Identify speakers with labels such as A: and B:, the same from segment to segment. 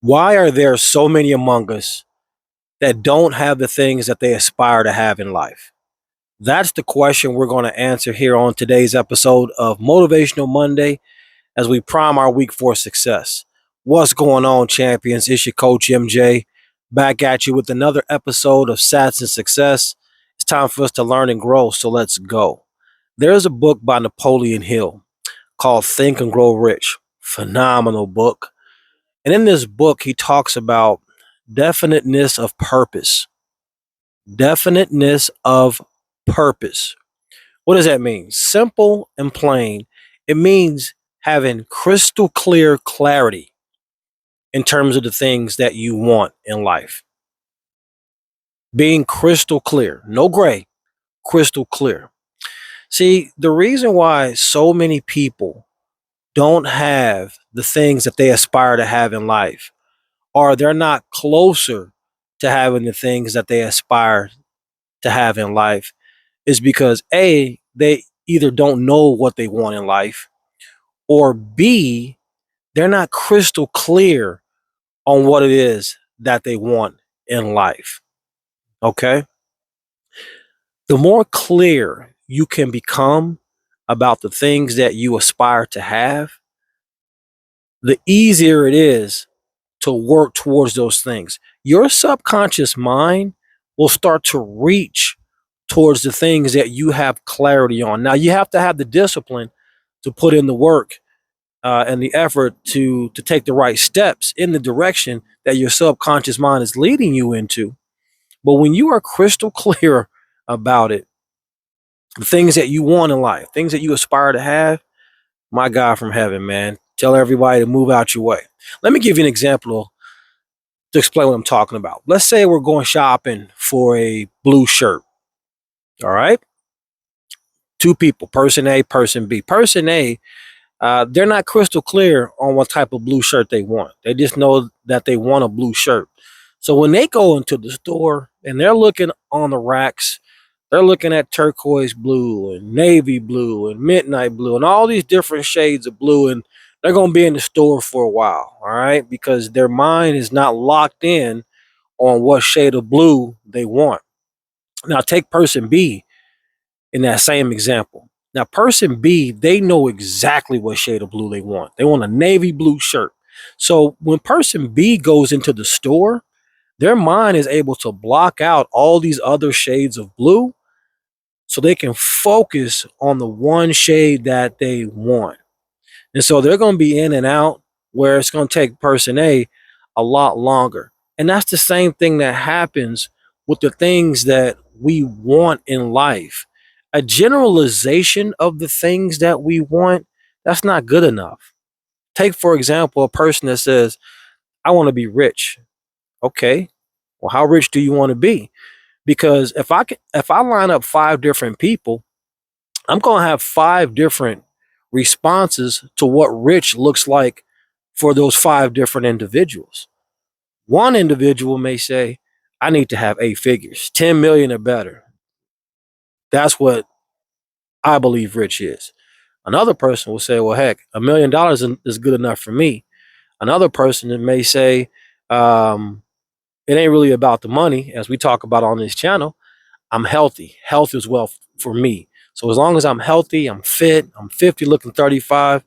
A: Why are there so many among us that don't have the things that they aspire to have in life? That's the question we're going to answer here on today's episode of Motivational Monday as we prime our week for success. What's going on, champions? It's your coach MJ back at you with another episode of Sats and Success. It's time for us to learn and grow, so let's go. There's a book by Napoleon Hill called Think and Grow Rich. Phenomenal book. And in this book, he talks about definiteness of purpose. Definiteness of purpose. What does that mean? Simple and plain. It means having crystal clear clarity in terms of the things that you want in life. Being crystal clear, no gray, crystal clear. See, the reason why so many people don't have the things that they aspire to have in life, or they're not closer to having the things that they aspire to have in life, is because A, they either don't know what they want in life, or B, they're not crystal clear on what it is that they want in life. Okay? The more clear you can become about the things that you aspire to have, the easier it is to work towards those things. Your subconscious mind will start to reach towards the things that you have clarity on. Now, you have to have the discipline to put in the work and the effort to take the right steps in the direction that your subconscious mind is leading you into. But when you are crystal clear about it, the things that you want in life, things that you aspire to have, my God from heaven, man, tell everybody to move out your way. Let me give you an example to explain what I'm talking about. Let's say we're going shopping for a blue shirt. All right. Two people, person A, person B. Person A, they're not crystal clear on what type of blue shirt they want. They just know that they want a blue shirt. So when they go into the store and they're looking on the racks, they're looking at turquoise blue and navy blue and midnight blue and all these different shades of blue. And they're going to be in the store for a while. All right. Because their mind is not locked in on what shade of blue they want. Now, take person B in that same example. Now, person B, they know exactly what shade of blue they want. They want a navy blue shirt. So when person B goes into the store, their mind is able to block out all these other shades of blue so they can focus on the one shade that they want. And so they're going to be in and out where it's going to take person a lot longer. And that's the same thing that happens with the things that we want in life. A generalization of the things that we want, that's not good enough. Take, for example, a person that says, I want to be rich. Okay. Well, how rich do you want to be? Because if I line up five different people, I'm going to have five different responses to what rich looks like for those five different individuals. One individual may say, I need to have eight figures, 10 million or better. That's what I believe rich is. Another person will say, well, heck, $1 million is good enough for me. Another person may say, it ain't really about the money, as we talk about on this channel. I'm healthy. Health is wealth for me. So as long as I'm healthy, I'm fit, I'm 50 looking 35,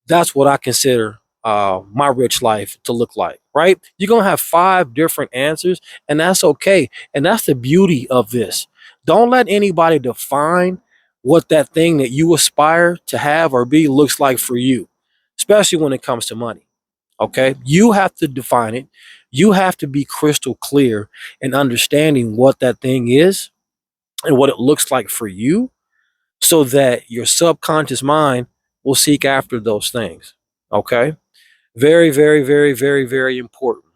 A: that's what I consider my rich life to look like, right? You're going to have five different answers, and that's okay. And that's the beauty of this. Don't let anybody define what that thing that you aspire to have or be looks like for you, especially when it comes to money. Okay. You have to define it. You have to be crystal clear in understanding what that thing is and what it looks like for you so that your subconscious mind will seek after those things. Okay. Very, very, very, very, very important.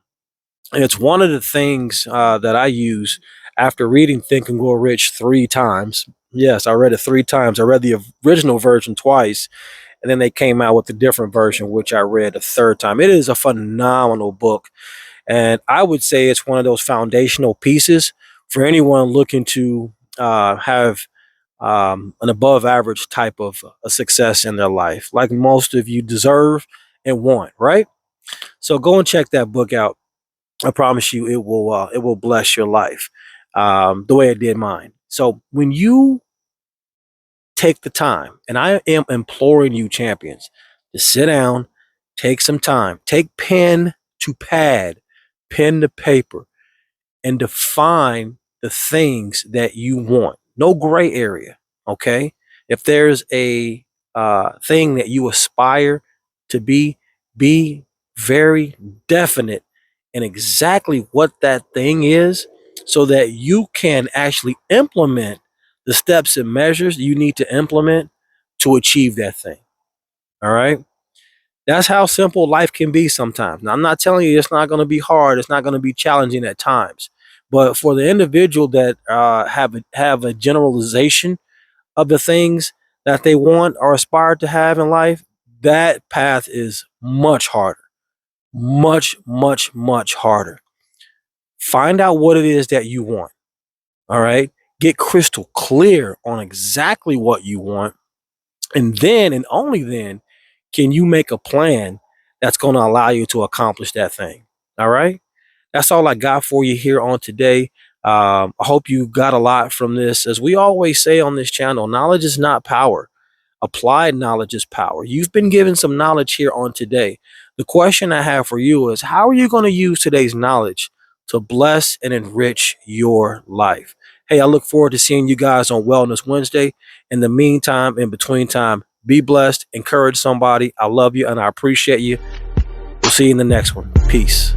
A: And it's one of the things that I use after reading Think and Grow Rich three times. Yes, I read it three times. I read the original version twice, and then they came out with a different version, which I read a third time. It is a phenomenal book. And I would say it's one of those foundational pieces for anyone looking to have an above average type of a success in their life, like most of you deserve and want, right? So go and check that book out. I promise you, it will bless your life, the way it did mine. So when you take the time, and I am imploring you, champions, to sit down, take some time, take pen to pad, pen to paper, and define the things that you want. No gray area. Okay. If there's a thing that you aspire to be very definite in exactly what that thing is so that you can actually implement the steps and measures you need to implement to achieve that thing. All right. That's how simple life can be sometimes. Now, I'm not telling you it's not going to be hard. It's not going to be challenging at times. But for the individual that have a generalization of the things that they want or aspire to have in life, that path is much harder, much, much, much harder. Find out what it is that you want. All right. Get crystal clear on exactly what you want. And then, and only then, can you make a plan that's going to allow you to accomplish that thing? All right. That's all I got for you here on today. I hope you got a lot from this. As we always say on this channel, knowledge is not power. Applied knowledge is power. You've been given some knowledge here on today. The question I have for you is, how are you going to use today's knowledge to bless and enrich your life? Hey, I look forward to seeing you guys on Wellness Wednesday. In the meantime, in between time, be blessed, encourage somebody. I love you and I appreciate you. We'll see you in the next one. Peace.